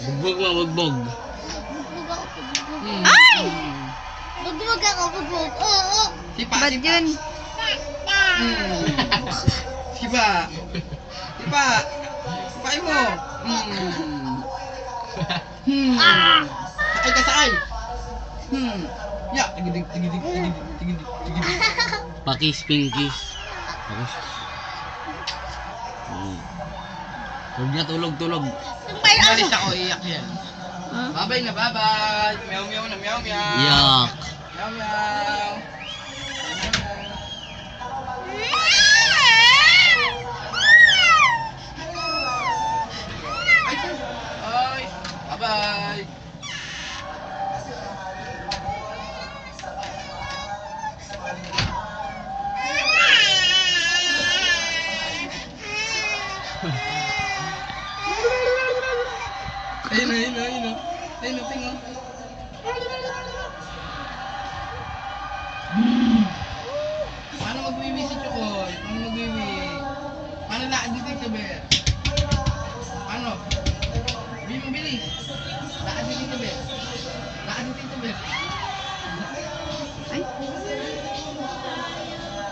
Bugbog mo, bugbog. Bugbog ako, bugbog. Ay! Bugbog ako, bugbog. Oo. Sipa, Bad sipa. yun. Sipa. Sipa. Sipain mo. Sakay ka, sakay. Ya, tigidig, tigidig, tigidig, tigidig, tigidig. Pakis, pinkies. Pakis. Huwag na tulog, tulog. Umalis ako, iyak yan. Ah. Babay na, babay. Meow, meow na, meow, meow. Yak. Meow, meow. Ay, ay. Bye-bye. Ayun na, ayun na, ayun na. Ayun na, tingnan. Paano mag-wiwi si Chokoy? Paano mag-wiwi? Paano na, dito yung sabi?